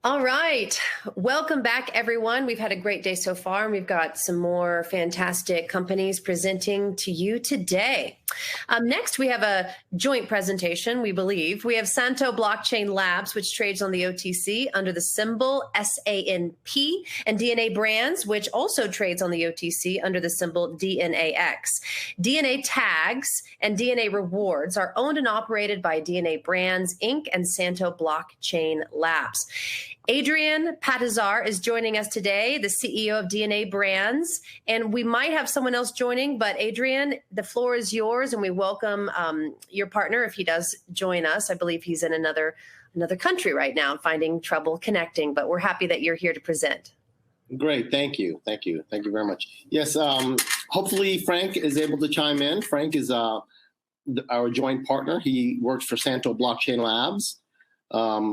All right. Welcome back, everyone. We've had a great day so far, and we've got some more fantastic companies presenting to you today. Next, we have a joint presentation, we believe. We have Santo Blockchain Labs, which trades on the OTC under the symbol SANP, and DNABrands, which also trades on the OTC under the symbol DNAX. DNATags and DNARewards are owned and operated by DNABrands, Inc. and Santo Blockchain Labs. Adrian Patazar is joining us today, the CEO of DNABrands, and we might have someone else joining, but Adrian, the floor is yours, and we welcome your partner if he does join us. I believe he's in another country right now, finding trouble connecting, but we're happy that you're here to present. Great, thank you very much. Yes, hopefully Frank is able to chime in. Frank is our joint partner. He works for Santo Blockchain Labs.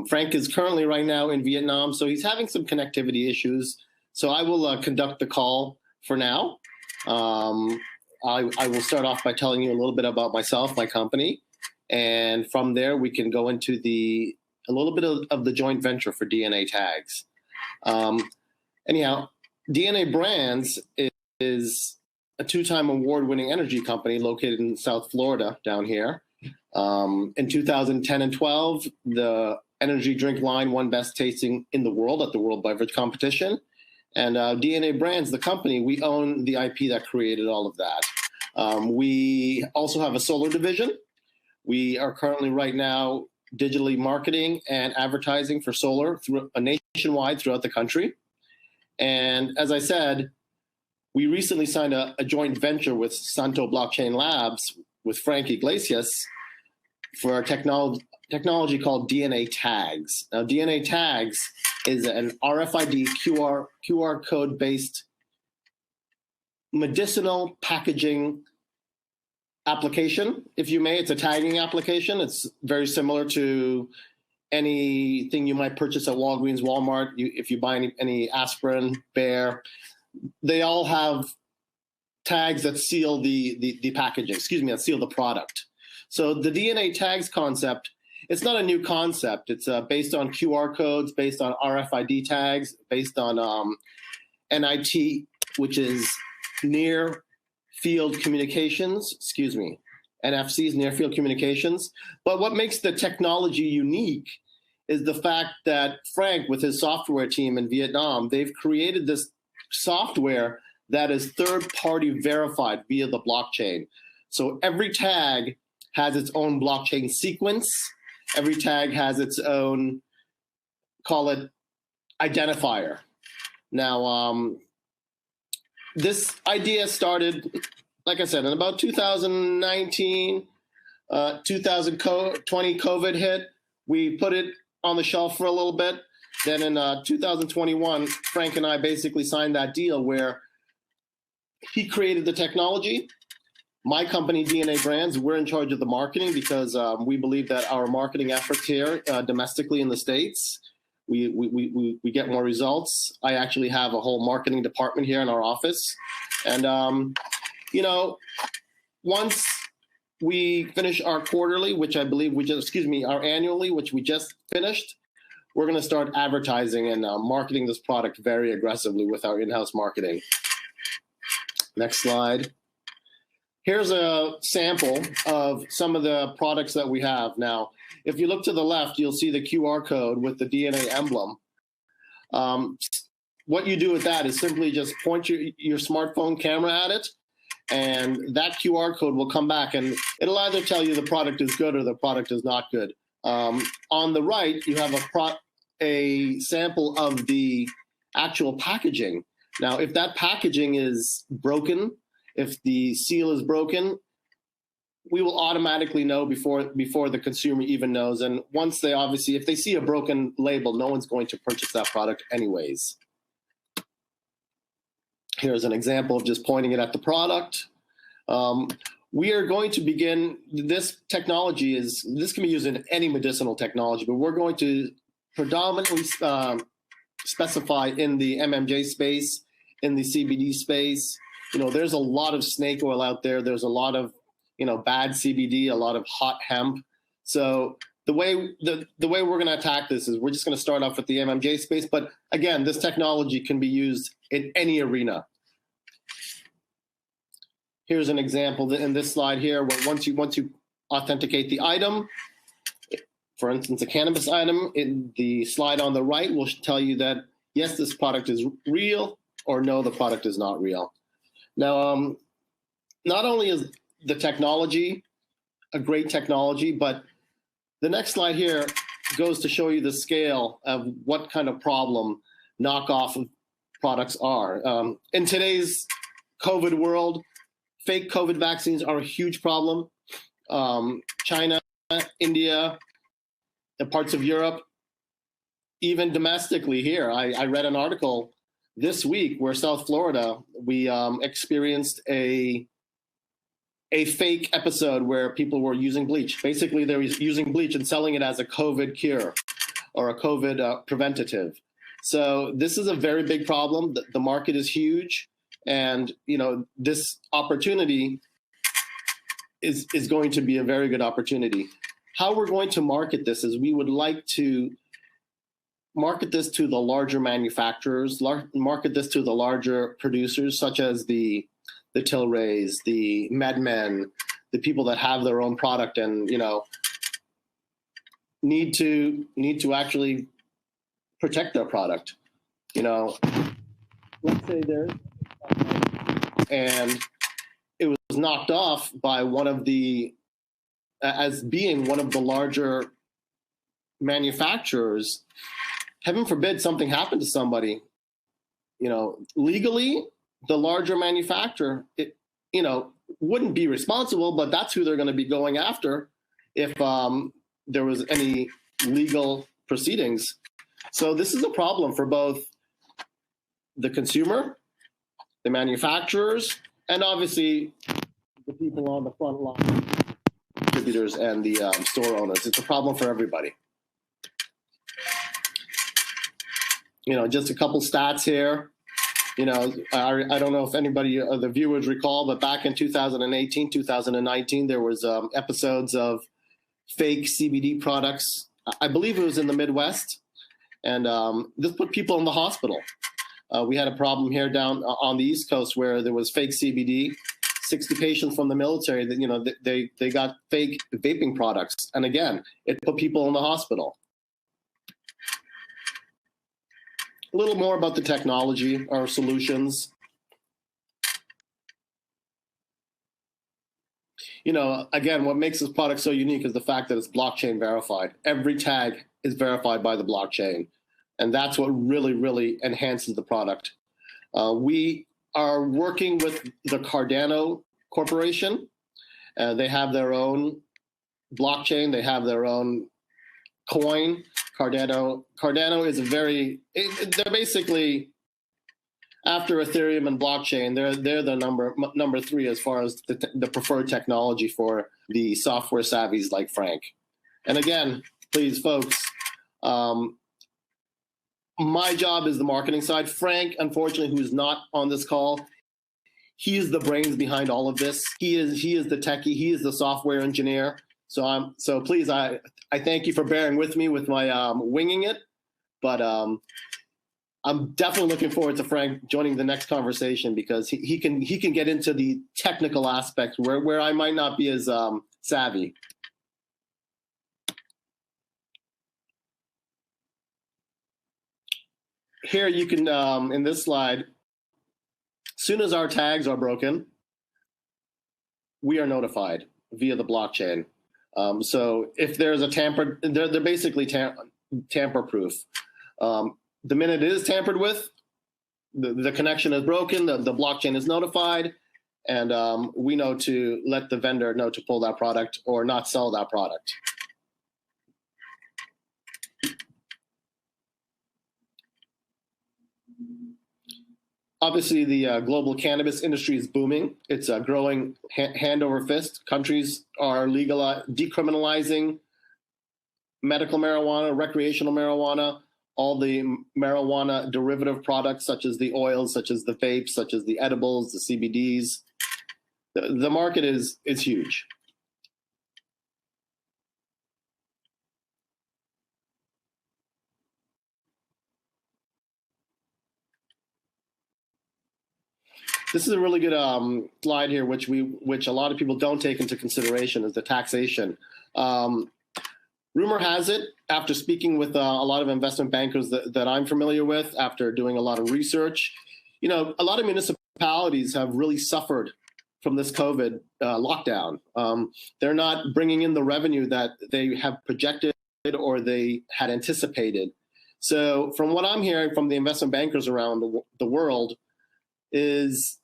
Frank is currently right now in Vietnam, so he's having some connectivity issues. So I will conduct the call for now. I will start off by telling you a little bit about myself, my company, and from there we can go into a little bit of the joint venture for DNATags. Anyhow, DNABrands is a two-time award-winning energy company located in South Florida down here. In 2010 and 12, the energy drink line won best tasting in the world at the World Beverage Competition. And DNABrands, the company, we own the IP that created all of that. We also have a solar division. We are currently right now digitally marketing and advertising for solar nationwide throughout the country. And as I said, we recently signed a joint venture with Santo Blockchain Labs with Frank Yglesias for a technology called DNATags. Now, DNATags is an RFID QR code-based medicinal packaging application, if you may. It's a tagging application. It's very similar to anything you might purchase at Walgreens, Walmart. If you buy any aspirin, Bayer, they all have tags that seal the packaging, that seal the product. So the DNATags concept, it's not a new concept. It's based on QR codes, based on RFID tags, based on NIT, which is near field communications, NFCs, near field communications. But what makes the technology unique is the fact that Frank, with his software team in Vietnam, they've created this software that is third-party verified via the blockchain. So every tag has its own blockchain sequence. Every tag has its own, call it, identifier. Now, this idea started, like I said, in about 2019, 2020 COVID hit. We put it on the shelf for a little bit. Then in 2021, Frank and I basically signed that deal where he created the technology. My company, DNABrands, we're in charge of the marketing because we believe that our marketing efforts here domestically in the States, we get more results. I actually have a whole marketing department here in our office. And, once we finish our quarterly, which I believe our annually, which we just finished, we're going to start advertising and marketing this product very aggressively with our in-house marketing. Next slide. Here's a sample of some of the products that we have. Now, if you look to the left, you'll see the QR code with the DNA emblem. What you do with that is simply just point your smartphone camera at it, and that QR code will come back, and it'll either tell you the product is good or the product is not good. On the right, you have a sample of the actual packaging. Now, if that packaging is broken, if the seal is broken, we will automatically know before the consumer even knows. And once if they see a broken label, no one's going to purchase that product anyways. Here's an example of just pointing it at the product. We are going to begin, this technology this can be used in any medicinal technology, but we're going to predominantly specify in the MMJ space, in the CBD space. There's a lot of snake oil out there. There's a lot of, bad CBD, a lot of hot hemp. So the way we're going to attack this is we're just going to start off with the MMJ space. But again, this technology can be used in any arena. Here's an example in this slide here, where once you authenticate the item, for instance, a cannabis item, in the slide on the right will tell you that, yes, this product is real, or no, the product is not real. Now, not only is the technology a great technology, but the next slide here goes to show you the scale of what kind of problem knockoff products are. In today's COVID world, fake COVID vaccines are a huge problem. China, India, and parts of Europe, even domestically here. I read an article this week where South Florida, we experienced a fake episode where people were using bleach. Basically, they were using bleach and selling it as a COVID cure or a COVID preventative. So this is a very big problem. The market is huge, and this opportunity is going to be a very good opportunity. How we're going to market this is we would like to market this to the larger manufacturers, market this to the larger producers, such as the Tilrays, the MedMen, the people that have their own product and need to actually protect their product. Let's say there's and it was knocked off by as being one of the larger manufacturers. Heaven forbid something happened to somebody. Legally, the larger manufacturer, wouldn't be responsible, but that's who they're going to be going after if there was any legal proceedings. So this is a problem for both the consumer, the manufacturers, and obviously the people on the front line, distributors and the store owners. It's a problem for everybody. Just a couple stats here. I don't know if anybody of the viewers recall, but back in 2018, 2019, there was episodes of fake CBD products. I believe it was in the Midwest, and this put people in the hospital. We had a problem here down on the East Coast where there was fake CBD. 60 patients from the military that they got fake vaping products, and again, it put people in the hospital. A little more about the technology, our solutions. Again, what makes this product so unique is the fact that it's blockchain verified. Every tag is verified by the blockchain, and that's what really, really enhances the product. We are working with the Cardano Corporation. They have their own blockchain. They have their own coin. Cardano is they're basically, after Ethereum and blockchain, they're the number 3 as far as the preferred technology for the software savvies like Frank. And again, please, folks, my job is the marketing side. Frank, unfortunately, who's not on this call, he is the brains behind all of this. He is the techie. He is the software engineer. So please, I thank you for bearing with me with my winging it, but I'm definitely looking forward to Frank joining the next conversation because he can get into the technical aspects where I might not be as savvy. Here you can, in this slide, as soon as our tags are broken, we are notified via the blockchain. So if there's a tamper, they're basically tamper-proof. The minute it is tampered with, the connection is broken, the blockchain is notified, and we know to let the vendor know to pull that product or not sell that product. Obviously, the global cannabis industry is booming. It's growing hand over fist. Countries are decriminalizing medical marijuana, recreational marijuana, all the marijuana derivative products, such as the oils, such as the vapes, such as the edibles, the CBDs. The market is huge. This is a really good slide here, which a lot of people don't take into consideration, is the taxation. Rumor has it, after speaking with a lot of investment bankers that I'm familiar with, after doing a lot of research, a lot of municipalities have really suffered from this COVID lockdown. They're not bringing in the revenue that they have projected or they had anticipated. So from what I'm hearing from the investment bankers around the world is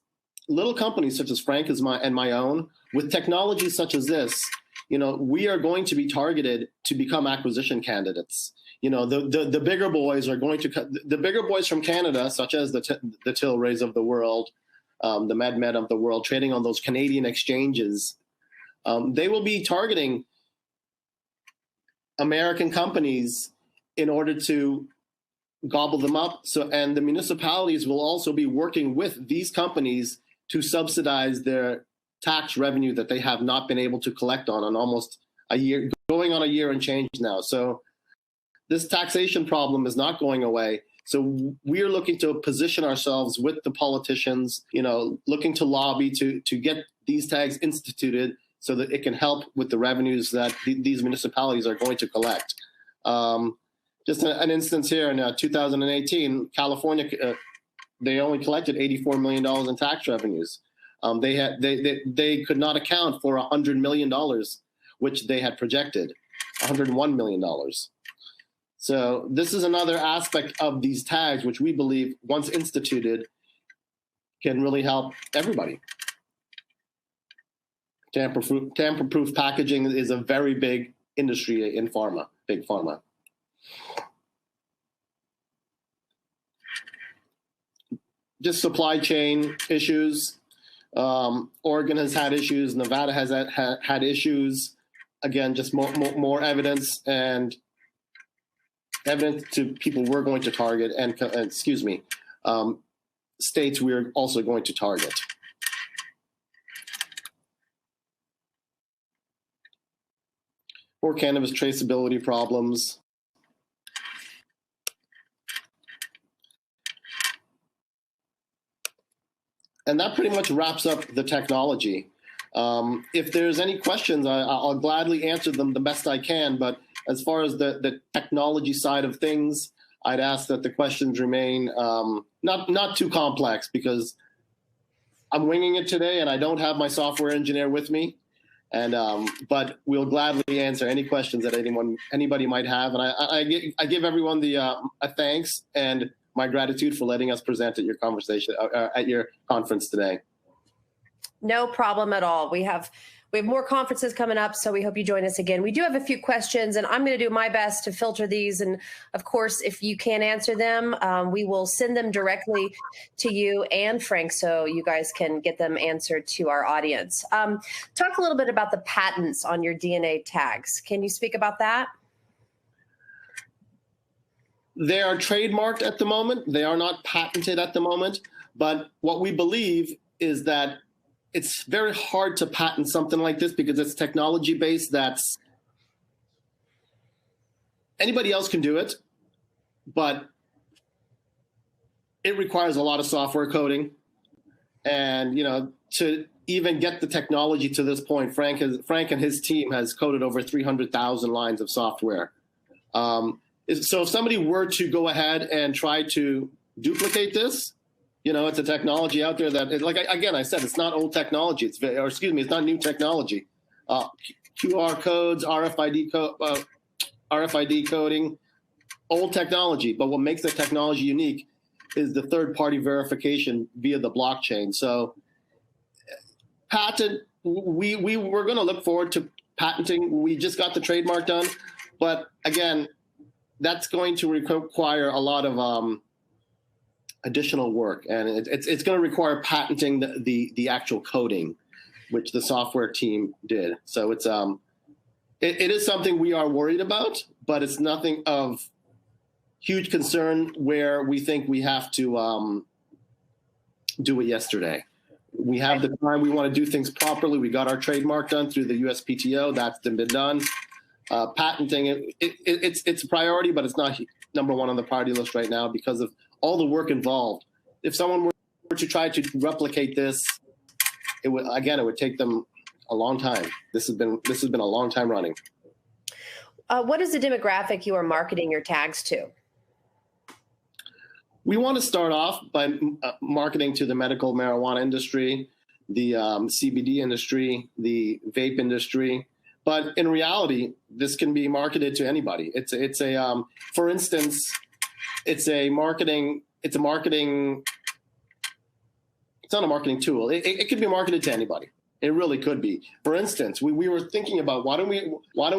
little companies such as Frank and my own, with technology such as this, we are going to be targeted to become acquisition candidates. The bigger boys are going to, the bigger boys from Canada, such as the Tilrays of the world, the MedMed of the world, trading on those Canadian exchanges, they will be targeting American companies in order to gobble them up. And the municipalities will also be working with these companies to subsidize their tax revenue that they have not been able to collect on almost a year, going on a year and change now. So this taxation problem is not going away. So we're looking to position ourselves with the politicians, looking to lobby to get these tags instituted so that it can help with the revenues that these municipalities are going to collect. Just an instance here in 2018, California, they only collected $84 million in tax revenues. They could not account for $100 million, which they had projected, $101 million. So this is another aspect of these tags, which we believe, once instituted, can really help everybody. Tamper-proof packaging is a very big industry in pharma, big pharma. Just supply chain issues. Oregon has had issues. Nevada has had issues. Again, just more evidence and evidence to people we're going to target, and states we're also going to target. Or cannabis traceability problems. And that pretty much wraps up the technology. If there's any questions, I'll gladly answer them the best I can. But as far as the technology side of things, I'd ask that the questions remain not too complex, because I'm winging it today and I don't have my software engineer with me. But we'll gladly answer any questions that anybody might have. And I give everyone a thanks and my gratitude for letting us present at your at your conference today. No problem at all. We have more conferences coming up, so we hope you join us again. We do have a few questions, and I'm going to do my best to filter these. And of course, if you can't answer them, we will send them directly to you and Frank, so you guys can get them answered to our audience. Talk a little bit about the patents on your DNA tags. Can you speak about that? They are trademarked at the moment. They are not patented at the moment. But what we believe is that it's very hard to patent something like this, because it's technology-based. That's anybody else can do it, but it requires a lot of software coding. And to even get the technology to this point, Frank and his team has coded over 300,000 lines of software. So if somebody were to go ahead and try to duplicate this, it's a technology out there that, I said, it's not old technology. It's not new technology. QR codes, RFID coding, old technology. But what makes the technology unique is the third-party verification via the blockchain. So patent, we're going to look forward to patenting. We just got the trademark done. But again, that's going to require a lot of additional work, and it's going to require patenting the actual coding, which the software team did. So it is something we are worried about, but it's nothing of huge concern where we think we have to do it yesterday. We have the time. We want to do things properly. We got our trademark done through the USPTO. That's been done. Patenting it's a priority, but it's not number one on the priority list right now because of all the work involved. If someone were to try to replicate this, it would take them a long time. This has been a long time running. What is the demographic you are marketing your tags to? We want to start off by marketing to the medical marijuana industry, the CBD industry, the vape industry. But in reality, this can be marketed to anybody. For instance, it's not a marketing tool. It could be marketed to anybody. It really could be. For instance, we were thinking about why don't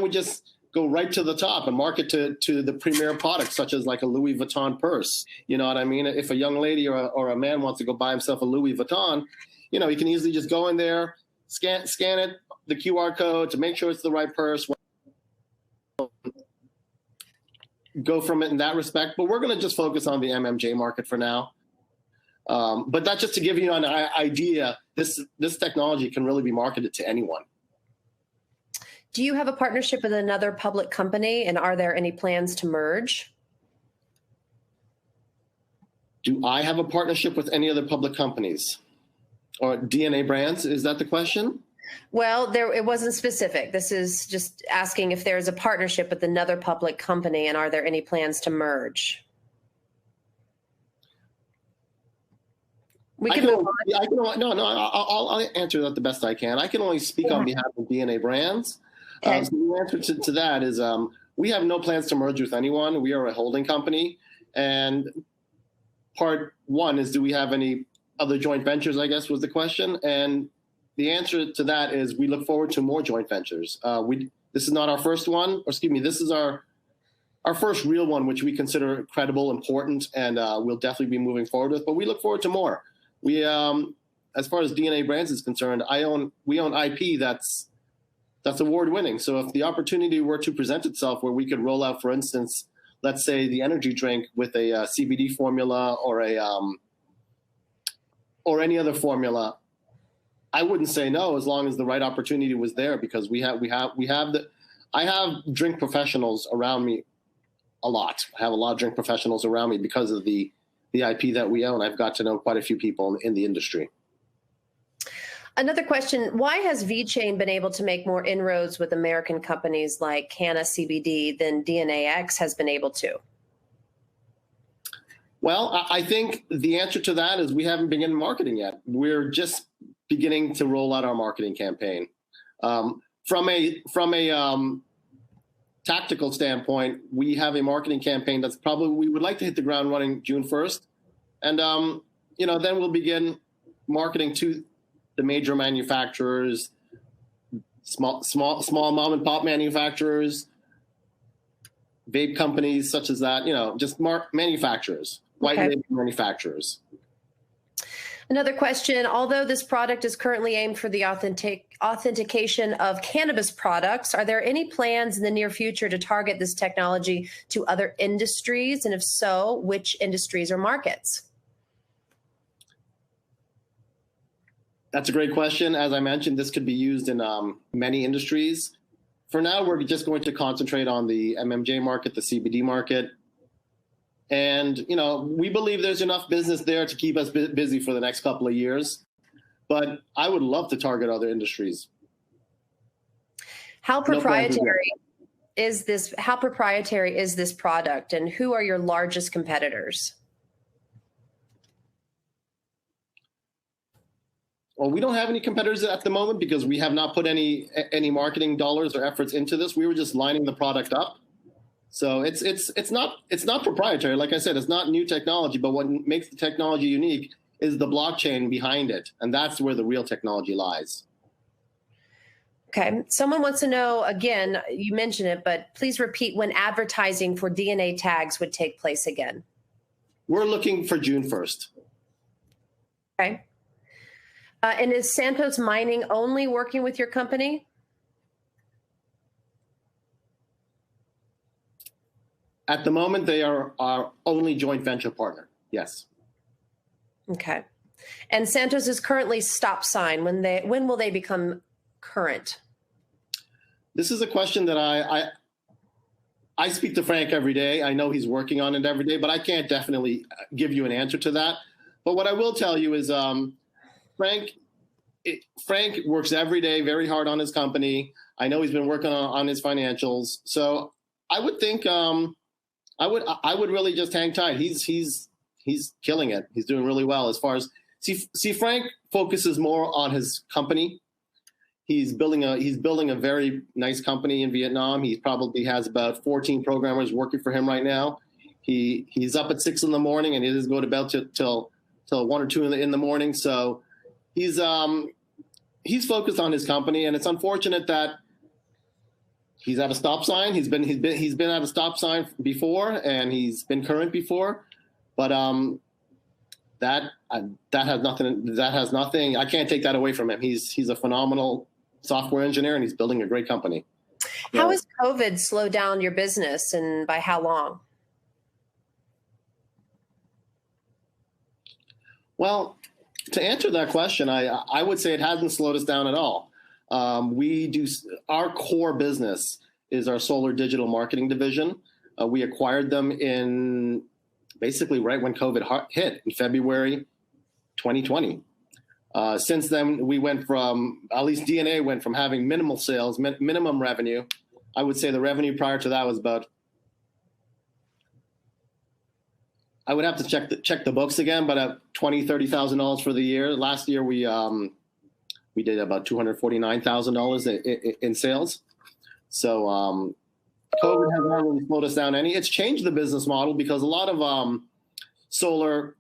we just go right to the top and market to the premier products, such as like a Louis Vuitton purse. You know what I mean? If a young lady or a man wants to go buy himself a Louis Vuitton, you know, he can easily just go in there, scan it, the QR code to make sure it's the right purse. Go from it in that respect. But we're going to just focus on the MMJ market for now. But that's just to give you an idea. This technology can really be marketed to anyone. Do you have a partnership with another public company, and are there any plans to merge? Do I have a partnership with any other public companies or DNA brands? Is that the question? Well, it wasn't specific. This is just asking if there's a partnership with another public company, and are there any plans to merge? I'll answer that the best I can. I can only speak on behalf of DNA brands. Okay. So the answer to that is we have no plans to merge with anyone. We are a holding company. And part one is, do we have any other joint ventures, I guess was the question. And the answer to that is we look forward to more joint ventures. This is not our first one, this is our first real one, which we consider credible, important, and we'll definitely be moving forward with. But we look forward to more. We, as far as DNA brands is concerned, we own IP that's award-winning. So if the opportunity were to present itself where we could roll out, for instance, let's say the energy drink with a CBD formula or any other formula, I wouldn't say no as long as the right opportunity was there, because I have drink professionals around me a lot. I have a lot of drink professionals around me because of the IP that we own. I've got to know quite a few people in the industry. Another question, why has VeChain been able to make more inroads with American companies like Canna CBD than DNAX has been able to? Well, I think the answer to that is we haven't begun marketing yet. We're just beginning to roll out our marketing campaign. From a tactical standpoint, we have a marketing campaign that's we would like to hit the ground running June 1st. And, then we'll begin marketing to the major manufacturers, small mom and pop manufacturers, vape companies such as that, just manufacturers, white label manufacturers. Another question, although this product is currently aimed for the authentication of cannabis products, are there any plans in the near future to target this technology to other industries? And if so, which industries or markets? That's a great question. As I mentioned, this could be used in many industries. For now, we're just going to concentrate on the MMJ market, the CBD market. And, we believe there's enough business there to keep us busy for the next couple of years. But I would love to target other industries. How proprietary is this product, and who are your largest competitors? Well, we don't have any competitors at the moment because we have not put any marketing dollars or efforts into this. We were just lining the product up. So it's not proprietary. Like I said, it's not new technology, but what makes the technology unique is the blockchain behind it. And that's where the real technology lies. Okay. Someone wants to know, again, you mentioned it, but please repeat when advertising for DNA tags would take place again. We're looking for June 1st. Okay. And is Santos Mining only working with your company? At the moment, they are our only joint venture partner. Yes. Okay. And Santos is currently stop sign. When will they become current? This is a question that I speak to Frank every day. I know he's working on it every day, but I can't definitely give you an answer to that. But what I will tell you is Frank works every day very hard on his company. I know he's been working on his financials. So I would think I would really just hang tight. He's killing it. He's doing really well as far as see Frank focuses more on his company. He's building a very nice company in Vietnam. He probably has about 14 programmers working for him right now. He's up at 6 a.m. and he doesn't go to bed till 1 or 2 in the morning. So he's focused on his company, and it's unfortunate that he's at a stop sign. He's been at a stop sign before, and he's been current before, but that has nothing. I can't take that away from him. He's a phenomenal software engineer, and he's building a great company. How has COVID slowed down your business, and by how long? Well, to answer that question, I would say it hasn't slowed us down at all. Our core business is our solar digital marketing division. We acquired them in basically right when COVID hit in February 2020. Since then, we went from, at least DNA went from having minimal sales, minimum revenue. I would say the revenue prior to that was about, I would have to check the books again, but at $20,000, $30,000 for the year. Last year we did about $249,000 in sales. So COVID has not really slowed us down any. It's changed the business model because a lot of solar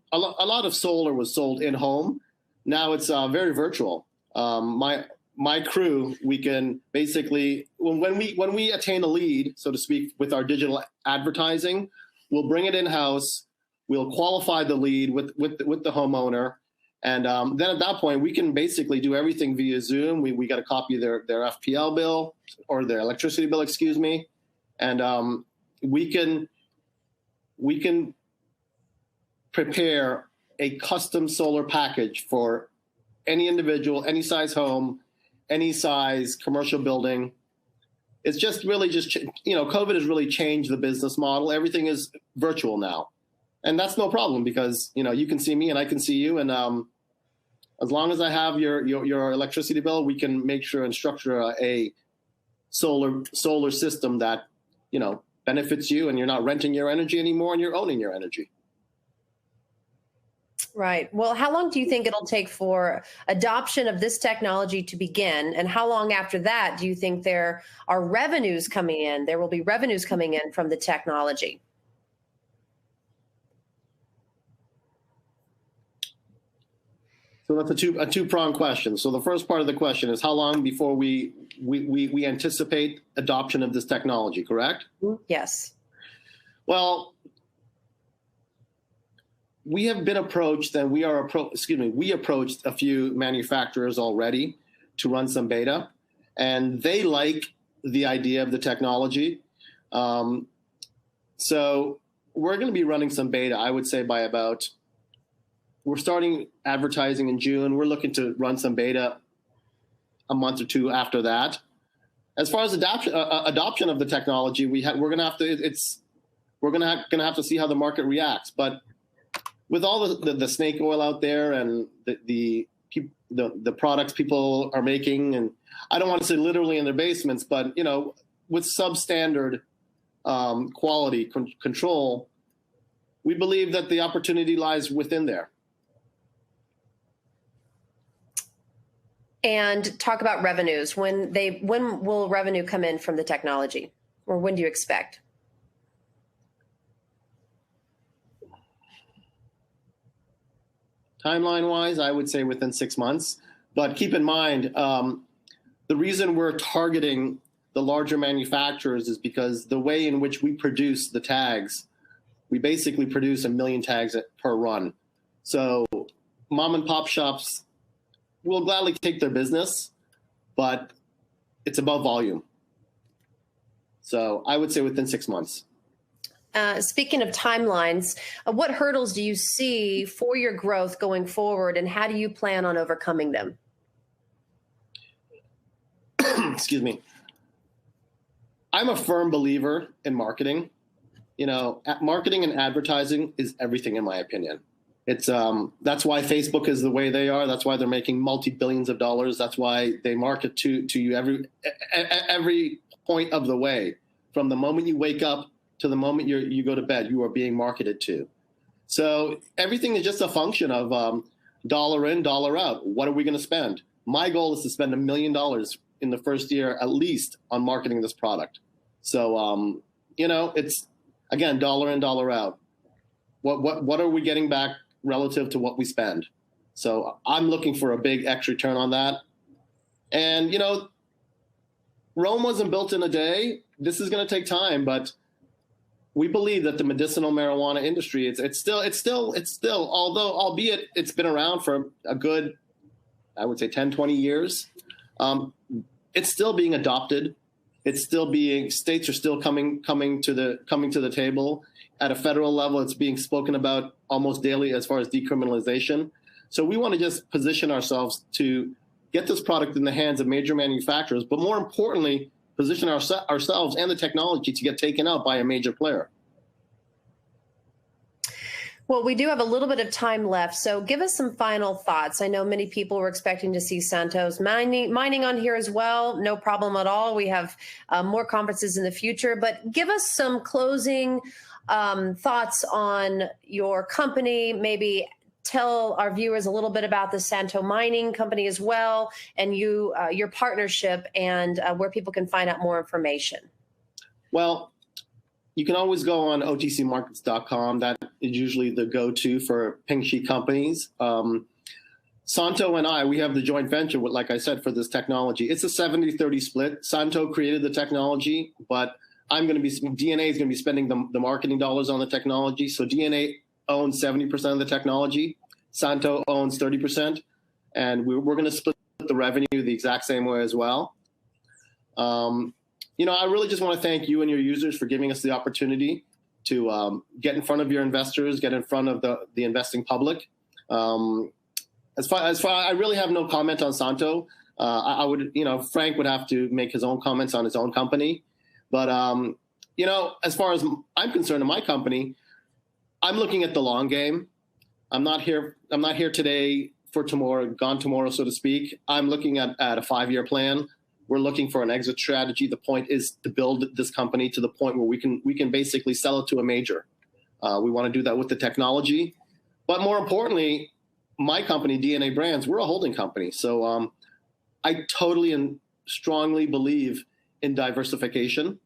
was sold in home. Now it's very virtual. My crew, we can basically when we attain a lead, so to speak, with our digital advertising, we'll bring it in house. We'll qualify the lead with the homeowner, and then at that point we can basically do everything via Zoom. We got a copy of their FPL bill or their electricity bill, excuse me, and we can prepare a custom solar package for any individual, any size home, any size commercial building. It's just really COVID has really changed the business model. Everything is virtual now. And that's no problem because, you can see me and I can see you. And as long as I have your electricity bill, we can make sure and structure a solar system that, benefits you, and you're not renting your energy anymore and you're owning your energy. Right. Well, how long do you think it'll take for adoption of this technology to begin? And how long after that do you think there are revenues coming in? There will be revenues coming in from the technology. So that's a two-pronged question. So the first part of the question is how long before we anticipate adoption of this technology, correct? Yes. Well, we have been approached, and we approached a few manufacturers already to run some beta, and they like the idea of the technology. So we're going to be running some beta, I would say we're starting advertising in June. We're looking to run some beta a month or two after that. As far as adoption of the technology, we're going to have to see how the market reacts. But with all the snake oil out there and the products people are making, and I don't want to say literally in their basements, but with substandard quality control, we believe that the opportunity lies within there. And talk about revenues. When will revenue come in from the technology, or when do you expect? Timeline-wise, I would say within 6 months. But keep in mind, the reason we're targeting the larger manufacturers is because the way in which we produce the tags, we basically produce 1 million tags per run. So mom and pop shops will gladly take their business, but it's above volume. So I would say within 6 months. Speaking of timelines, what hurdles do you see for your growth going forward, and how do you plan on overcoming them? Excuse me. I'm a firm believer in marketing. Marketing and advertising is everything, in my opinion. It's that's why Facebook is the way they are. That's why they're making multi-billions of dollars. That's why they market to you every point of the way. From the moment you wake up to the moment you go to bed, you are being marketed to. So everything is just a function of dollar in, dollar out. What are we going to spend? My goal is to spend $1 million in the first year, at least, on marketing this product. So, it's, again, dollar in, dollar out. What are we getting back relative to what we spend? So I'm looking for a big X return on that. And, Rome wasn't built in a day. This is going to take time, but we believe that the medicinal marijuana industry, it's still, although, albeit it's been around for a good, I would say 10, 20 years, it's still being adopted. It's still states are still coming to the table. At a federal level, it's being spoken about almost daily as far as decriminalization. So we want to just position ourselves to get this product in the hands of major manufacturers, but more importantly, position ourselves and the technology to get taken out by a major player. Well, we do have a little bit of time left, so give us some final thoughts. I know many people were expecting to see Santos mining on here as well. No problem at all. We have more conferences in the future, but give us some closing thoughts on your company. Maybe tell our viewers a little bit about the Santo Mining Company as well, and your partnership, and where people can find out more information. Well, you can always go on otcmarkets.com. That is usually the go-to for pink sheet companies. Santo and we have the joint venture with, like I said, for this technology. It's a 70-30 split. Santo created the technology, but DNA is going to be spending the marketing dollars on the technology. So DNA owns 70% of the technology. Santo owns 30%. And we're going to split the revenue the exact same way as well. I really just want to thank you and your users for giving us the opportunity to get in front of your investors, get in front of the investing public. As far I really have no comment on Santo. I would, Frank would have to make his own comments on his own company. But, as far as I'm concerned in my company, I'm looking at the long game. I'm not here today for tomorrow, gone tomorrow, so to speak. I'm looking at a 5-year plan. We're looking for an exit strategy. The point is to build this company to the point where we can basically sell it to a major. We want to do that with the technology. But more importantly, my company, DNA Brands, we're a holding company. So I totally and strongly believe in diversification.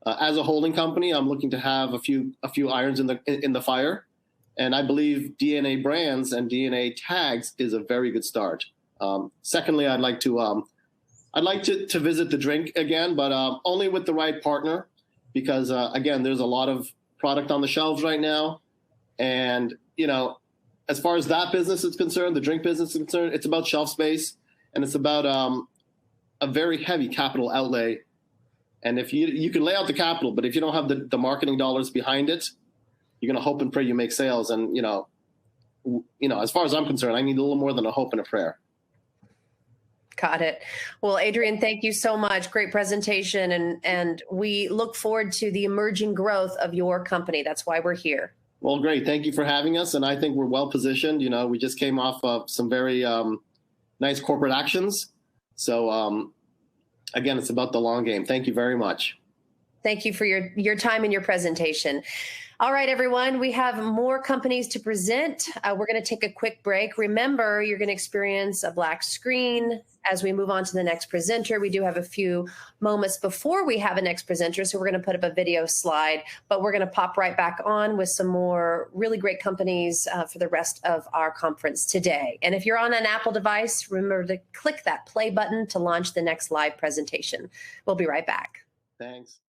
As a holding company, I'm looking to have a few irons in the fire. And I believe DNA Brands and DNATags is a very good start. Secondly, I'd like to visit the drink again, but only with the right partner, because again, there's a lot of product on the shelves right now. And, as far as that business is concerned, the drink business is concerned, it's about shelf space, and it's about a very heavy capital outlay. And if you can lay out the capital, but if you don't have the marketing dollars behind it, you're going to hope and pray you make sales. And, as far as I'm concerned, I need a little more than a hope and a prayer. Got it. Well, Adrian, thank you so much. Great presentation. And we look forward to the emerging growth of your company. That's why we're here. Well, great. Thank you for having us. And I think we're well positioned. We just came off of some very nice corporate actions. So, again, it's about the long game. Thank you very much. Thank you for your time and your presentation. All right, everyone, we have more companies to present. We're going to take a quick break. Remember, you're going to experience a black screen as we move on to the next presenter. We do have a few moments before we have a next presenter, so we're going to put up a video slide, but we're going to pop right back on with some more really great companies for the rest of our conference today. And if you're on an Apple device, remember to click that play button to launch the next live presentation. We'll be right back. Thanks.